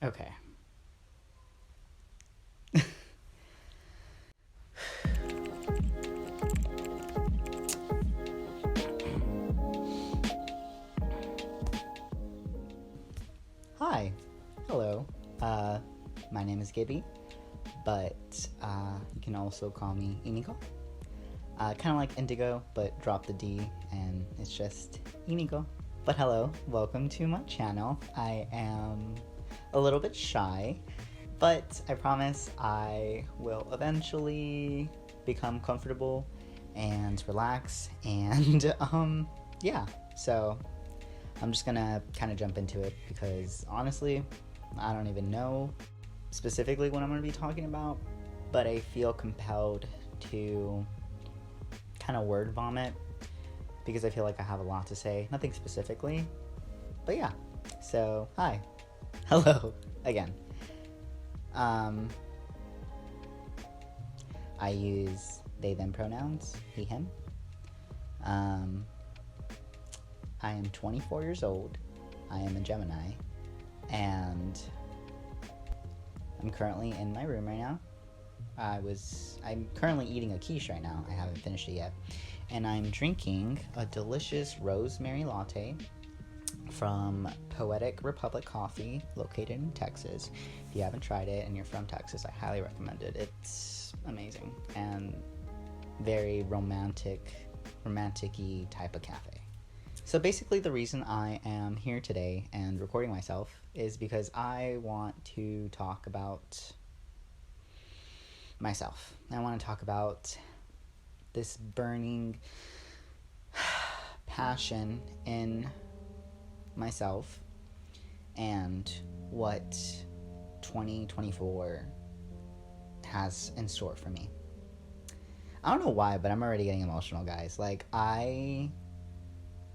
Okay. Hi. Hello. Uh, my name is Gibby, but you can also call me INIGO. Kind of like Indigo, but drop the D, and it's just INIGO. But hello, welcome to my channel. I am a little bit shy, but I promise I will eventually become comfortable and relax, and yeah. So I'm just gonna kind of jump into it because honestly, I don't even know specifically what I'm gonna be talking about, but I feel compelled to kind of word vomit because I feel like I have a lot to say. Nothing specifically, but yeah. So, hi. Hello again. Um, I use they, them pronouns, he, him. I am 24 years old. I am a Gemini, and I'm currently in my room right now. I'm currently eating a quiche right now. I haven't finished it yet. And I'm drinking a delicious rosemary latte from Poetic Republic Coffee, located in Texas. If you haven't tried it and you're from Texas, I highly recommend it. It's amazing and very romantic-y type of cafe. So basically the reason I am here today and recording myself is because I want to talk about myself. I want to talk about this burning passion in myself and what 2024 has in store for me. I don't know why, but I'm already getting emotional, guys. Like, I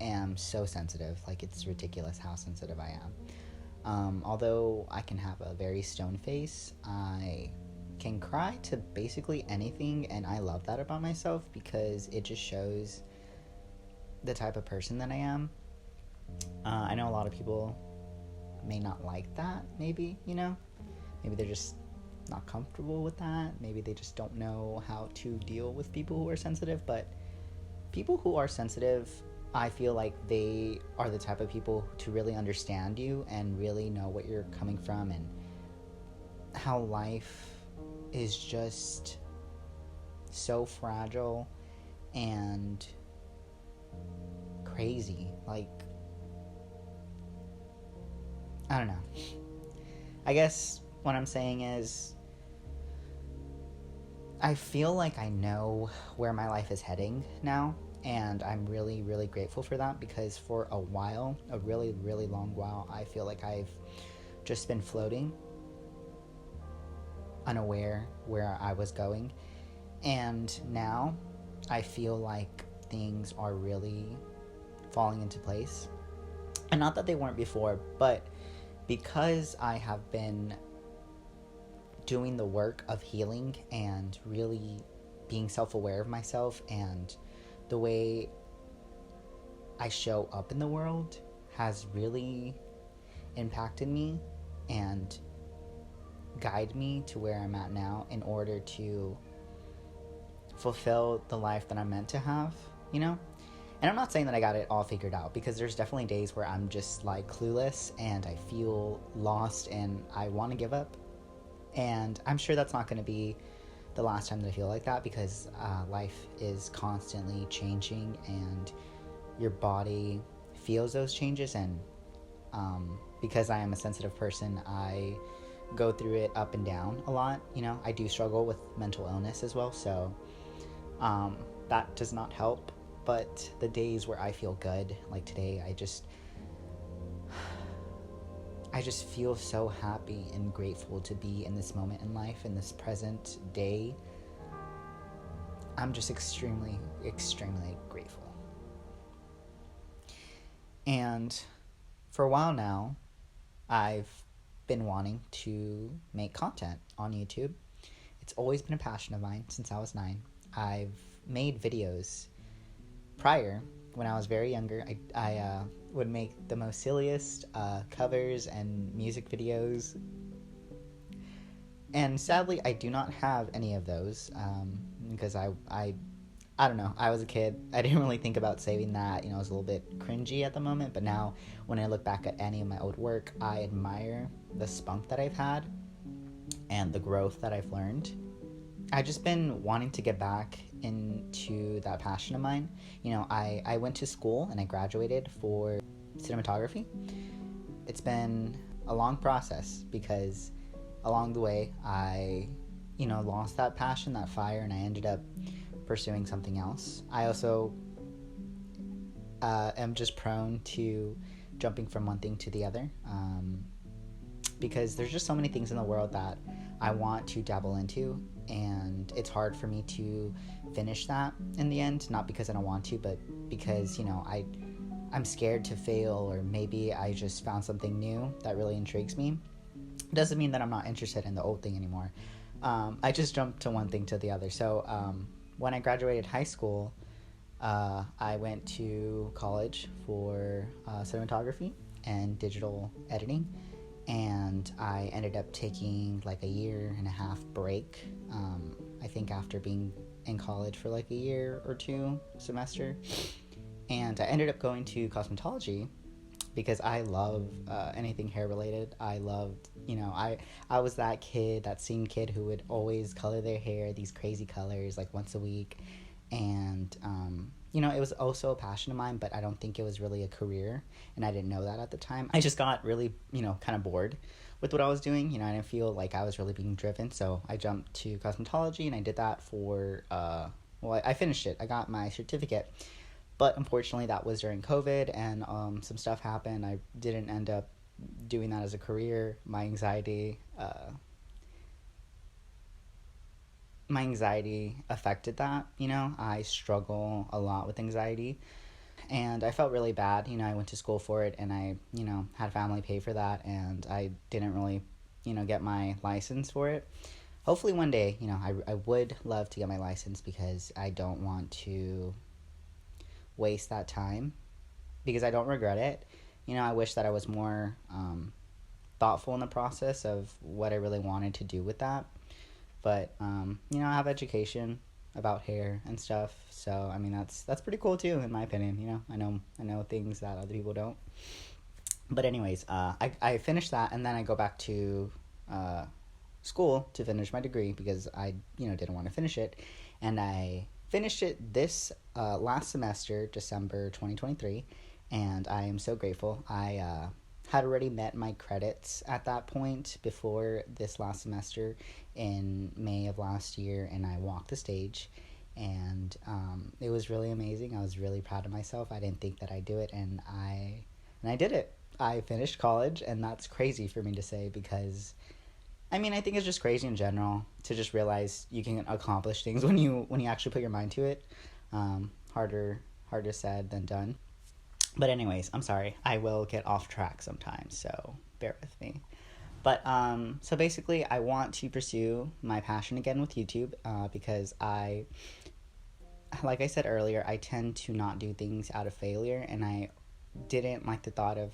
am so sensitive. Like, it's ridiculous how sensitive I am. Although I can have a very stone face, I can cry to basically anything, and I love that about myself because it just shows the type of person that I am. I know a lot of people may not like that, maybe, maybe they're just not comfortable with that. Maybe they just don't know how to deal with people who are sensitive, but people who are sensitive, I feel like they are the type of people to really understand you and really know what you're coming from and how life is just so fragile and crazy. Like, I don't know. I guess what I'm saying is I feel like I know where my life is heading now, and I'm really, really grateful for that because for a while, a really, really long while, I feel like I've just been floating, unaware where I was going. And now I feel like things are really falling into place. And not that they weren't before, but because I have been doing the work of healing and really being self-aware of myself and the way I show up in the world has really impacted me and guide me to where I'm at now in order to fulfill the life that I'm meant to have, And I'm not saying that I got it all figured out because there's definitely days where I'm just like clueless and I feel lost and I want to give up. And I'm sure that's not going to be the last time that I feel like that because life is constantly changing and your body feels those changes. And because I am a sensitive person, I go through it up and down a lot. I do struggle with mental illness as well, so that does not help. But the days where I feel good, like today, I just feel so happy and grateful to be in this moment in life, in this present day. I'm just extremely, extremely grateful. And for a while now, I've been wanting to make content on YouTube. It's always been a passion of mine since I was 9. I've made videos prior when I was very younger. I would make the most silliest covers and music videos. And sadly, I do not have any of those because I don't know. I was a kid. I didn't really think about saving that. You know, it was a little bit cringy at the moment. But now, when I look back at any of my old work, I admire the spunk that I've had and the growth that I've learned. I've just been wanting to get back into that passion of mine. You know, I went to school and I graduated for cinematography. It's been a long process because along the way I, lost that passion, that fire, and I ended up pursuing something else. I also am just prone to jumping from one thing to the other because there's just so many things in the world that I want to dabble into, and it's hard for me to finish that in the end, not because I don't want to, but because, I'm scared to fail, or maybe I just found something new that really intrigues me. It doesn't mean that I'm not interested in the old thing anymore. I just jumped to one thing to the other. So when I graduated high school, I went to college for cinematography and digital editing, and I ended up taking like a 1.5 year break. I think after being in college for like a year or two semester, and I ended up going to cosmetology because I love anything hair related. I loved, I was that same kid who would always color their hair these crazy colors like once a week. And, it was also a passion of mine, but I don't think it was really a career. And I didn't know that at the time. I just got really, kind of bored with what I was doing. I didn't feel like I was really being driven. So I jumped to cosmetology, and I did that for, I finished it. I got my certificate. But unfortunately, that was during COVID, and some stuff happened. I didn't end up doing that as a career. My anxiety affected that. I struggle a lot with anxiety, and I felt really bad. I went to school for it, and I, had family pay for that, and I didn't really, get my license for it. Hopefully one day, I would love to get my license because I don't want to waste that time, because I don't regret it. I wish that I was more thoughtful in the process of what I really wanted to do with that. But I have education about hair and stuff, so I mean that's pretty cool too, in my opinion. I know things that other people don't. But anyways, I finished that, and then I go back to school to finish my degree because I didn't want to finish it, and I finished it this last semester, December 2023, and I am so grateful. I had already met my credits at that point before this last semester in May of last year, and I walked the stage, and it was really amazing. I was really proud of myself. I didn't think that I'd do it, and I did it. I finished college, and that's crazy for me to say because I think it's just crazy in general to just realize you can accomplish things when you actually put your mind to it. Harder said than done. But anyways, I'm sorry. I will get off track sometimes, so bear with me. But so basically, I want to pursue my passion again with YouTube because like I said earlier, I tend to not do things out of failure, and I didn't like the thought of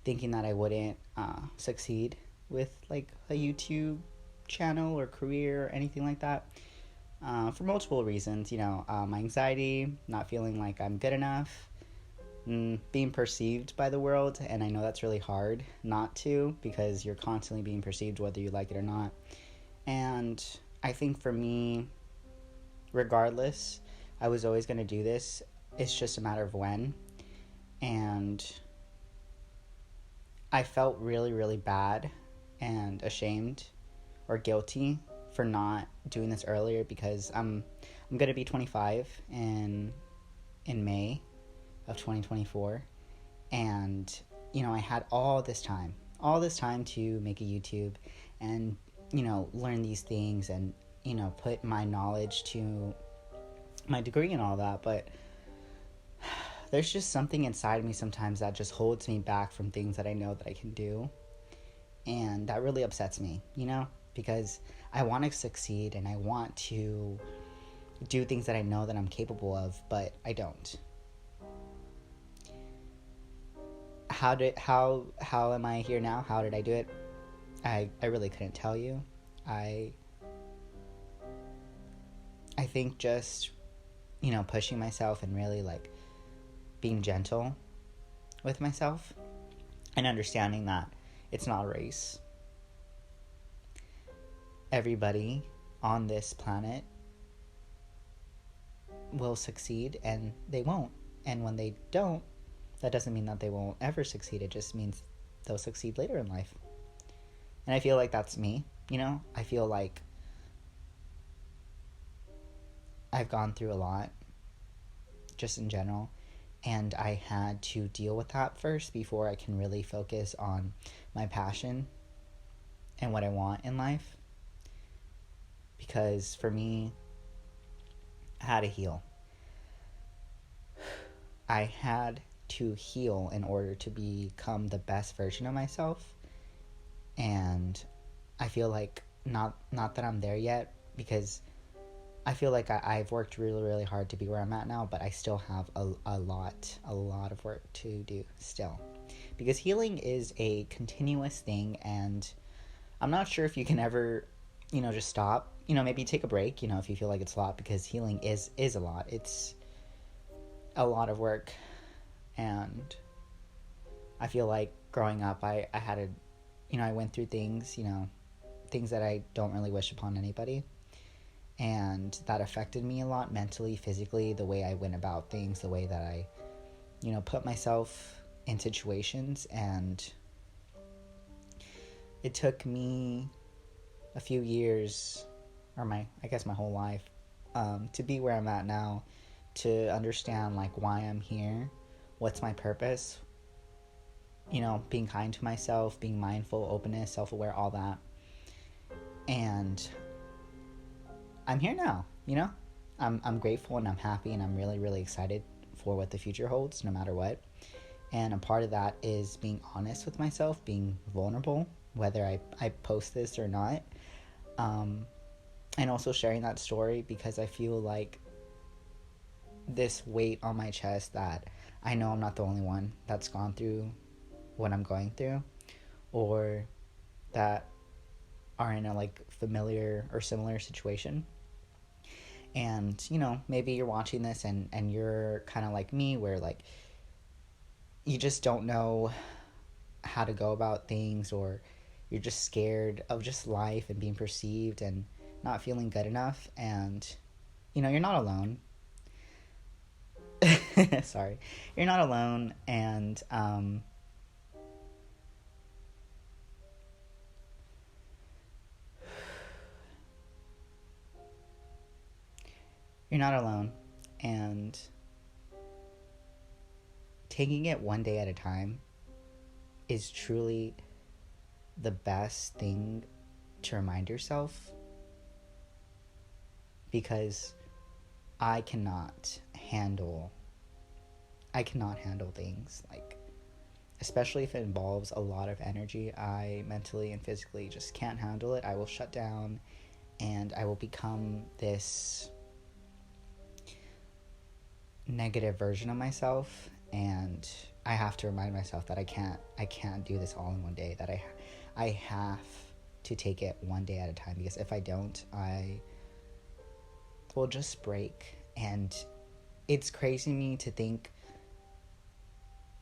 thinking that I wouldn't succeed with like a YouTube channel or career or anything like that, for multiple reasons. My anxiety, not feeling like I'm good enough, being perceived by the world, and I know that's really hard not to, because you're constantly being perceived whether you like it or not. And I think for me, regardless, I was always going to do this. It's just a matter of when. And I felt really, really bad and ashamed or guilty for not doing this earlier, because I'm going to be 25 in May of 2024, and I had all this time to make a YouTube and learn these things and put my knowledge to my degree and all that. But there's just something inside of me sometimes that just holds me back from things that I know that I can do. And that really upsets me, because I want to succeed and I want to do things that I know that I'm capable of, but I don't. how am I here now? How did I do it? I really couldn't tell you. I think just, you know, pushing myself and really like being gentle with myself and understanding that it's not a race. Everybody on this planet will succeed and they won't. And when they don't, that doesn't mean that they won't ever succeed. It just means they'll succeed later in life. And I feel like that's me, you know? I feel like I've gone through a lot, just in general, and I had to deal with that first before I can really focus on my passion and what I want in life. Because for me, I had to heal. I had to heal in order to become the best version of myself. And I feel like not that I'm there yet, because I feel like I've worked really, really hard to be where I'm at now, but I still have a lot of work to do still. Because healing is a continuous thing, and I'm not sure if you can ever, you know, just stop. You know, maybe take a break, you know, if you feel like it's a lot, because healing is a lot. It's a lot of work. And I feel like growing up, I had to, you know, I went through things, you know, things that I don't really wish upon anybody. And that affected me a lot mentally, physically, the way I went about things, the way that I, you know, put myself in situations. And it took me a few years, or my whole life, to be where I'm at now, to understand like why I'm here, what's my purpose, you know, being kind to myself, being mindful, openness, self-aware, all that. And I'm here now, you know? I'm grateful and I'm happy and I'm really, really excited for what the future holds, no matter what. And a part of that is being honest with myself, being vulnerable, whether I post this or not. And also sharing that story, because I feel like this weight on my chest that I know I'm not the only one that's gone through what I'm going through, or that are in a like familiar or similar situation. And, you know, maybe you're watching this and you're kind of like me, where like you just don't know how to go about things, or you're just scared of just life and being perceived and not feeling good enough. And, you know, you're not alone. Sorry. You're not alone. And, you're not alone. And taking it one day at a time is truly the best thing to remind yourself, because I cannot handle things, like, especially if it involves a lot of energy. I mentally and physically just can't handle it. I will shut down and I will become this negative version of myself, and I have to remind myself that I can't do this all in one day, that I have to take it one day at a time, because if I don't, I will just break. And it's crazy to me to think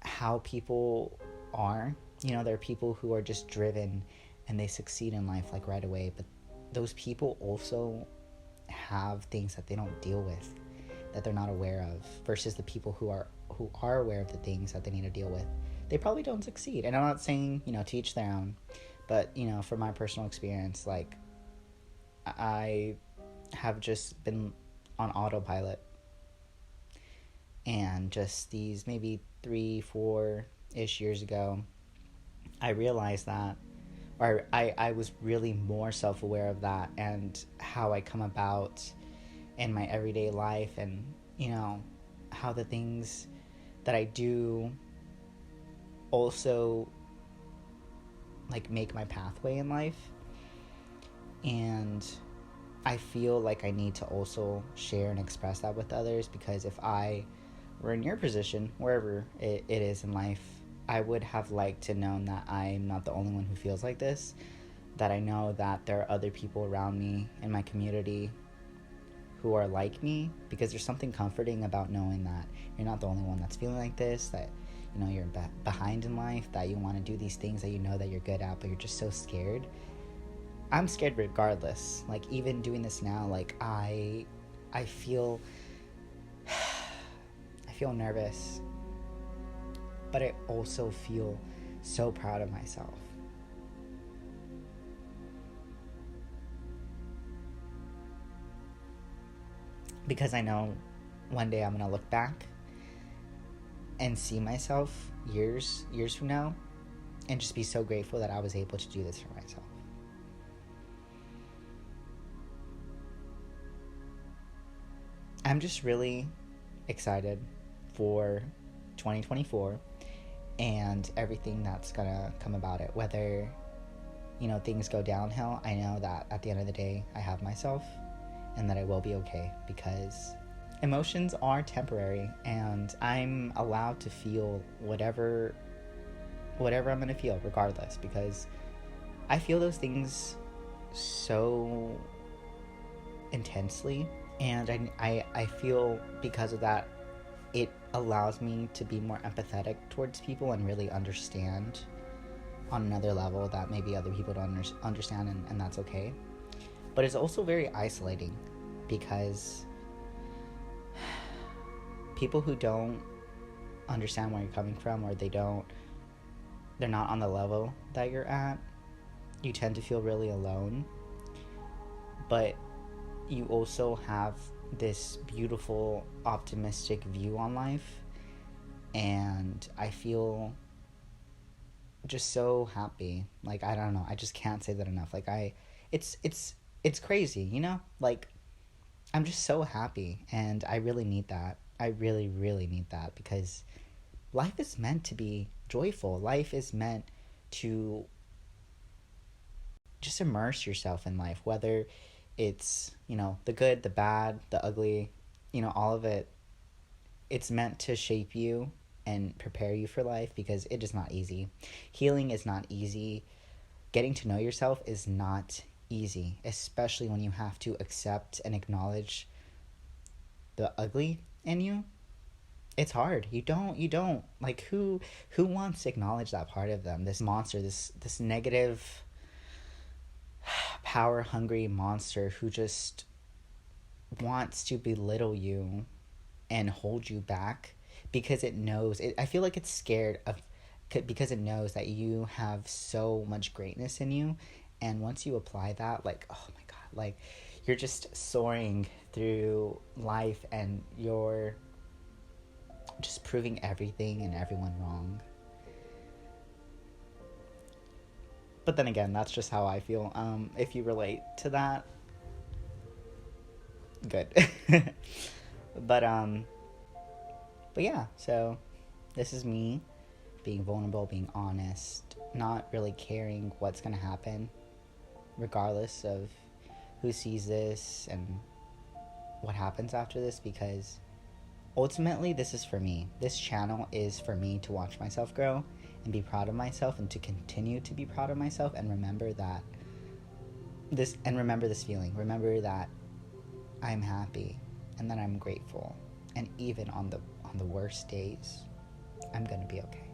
how people are, you know, there are people who are just driven and they succeed in life like right away, but those people also have things that they don't deal with, that they're not aware of, versus the people who are aware of the things that they need to deal with. They probably don't succeed. And I'm not saying, you know, to each their own, but, you know, from my personal experience, like, I have just been on autopilot. And just these maybe 3-4-ish years ago, I realized that, or I was really more self-aware of that and how I come about in my everyday life, and, you know, how the things that I do also like make my pathway in life. And I feel like I need to also share and express that with others, because if I were in your position, wherever it is in life, I would have liked to know that I'm not the only one who feels like this, that I know that there are other people around me in my community who are like me, because there's something comforting about knowing that you're not the only one that's feeling like this, that you know you're behind in life, that you want to do these things that you know that you're good at, but you're just so scared. I'm scared regardless. Like, even doing this now, like I feel I feel nervous, but I also feel so proud of myself. Because I know one day I'm gonna look back and see myself years from now and just be so grateful that I was able to do this for myself. I'm just really excited for 2024 and everything that's gonna come about it. Whether, you know, things go downhill, I know that at the end of the day I have myself and that I will be okay, because emotions are temporary and I'm allowed to feel whatever I'm gonna feel regardless, because I feel those things so intensely, and I feel because of that it allows me to be more empathetic towards people and really understand on another level that maybe other people don't understand, and that's okay. But it's also very isolating, because people who don't understand where you're coming from, or they're not on the level that you're at, you tend to feel really alone. But you also have this beautiful, optimistic view on life, and I feel just so happy. Like, I don't know, I just can't say that enough. Like, it's crazy, you know? Like, I'm just so happy, and I really need that. I really, really need that, because life is meant to be joyful. Life is meant to just immerse yourself in life, whether it's, you know, the good, the bad, the ugly, you know, all of it. It's meant to shape you and prepare you for life, because it is not easy. Healing is not easy. Getting to know yourself is not easy, especially when you have to accept and acknowledge the ugly in you. It's hard. You don't like, who wants to acknowledge that part of them, this monster, this negative, power hungry monster who just wants to belittle you and hold you back, because it knows it. I feel like it's scared of, because it knows that you have so much greatness in you, and once you apply that, like, oh my god, like, you're just soaring through life and you're just proving everything and everyone wrong. But then again, that's just how I feel. If you relate to that, good. but but yeah, so this is me being vulnerable, being honest, not really caring what's gonna happen, regardless of who sees this and what happens after this, because ultimately this is for me. This channel is for me to watch myself grow and be proud of myself, and to continue to be proud of myself, and remember this feeling. Remember that I'm happy and that I'm grateful, and even on the worst days, I'm gonna be okay.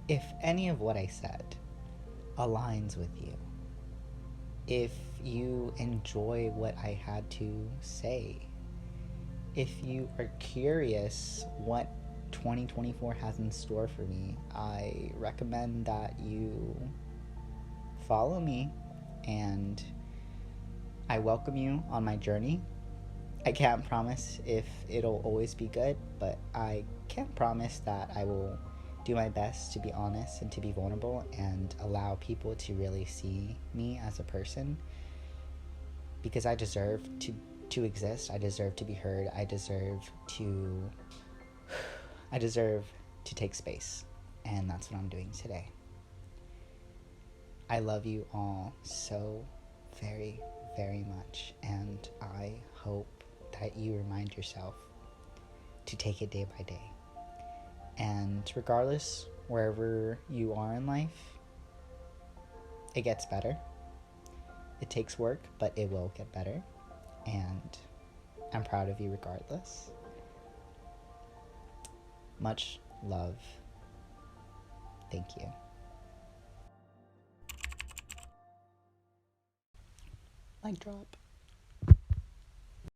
If any of what I said aligns with you, if you enjoy what I had to say, if you are curious what 2024 has in store for me, I recommend that you follow me, and I welcome you on my journey. I can't promise if it'll always be good, but I can promise that I will do my best to be honest and to be vulnerable and allow people to really see me as a person, because I deserve to exist. I deserve to be heard. I deserve to take space, and that's what I'm doing today. I love you all so very, very much, and I hope that you remind yourself to take it day by day. And regardless, wherever you are in life, it gets better. It takes work, but it will get better. And I'm proud of you regardless. Much love. Thank you. Mic drop.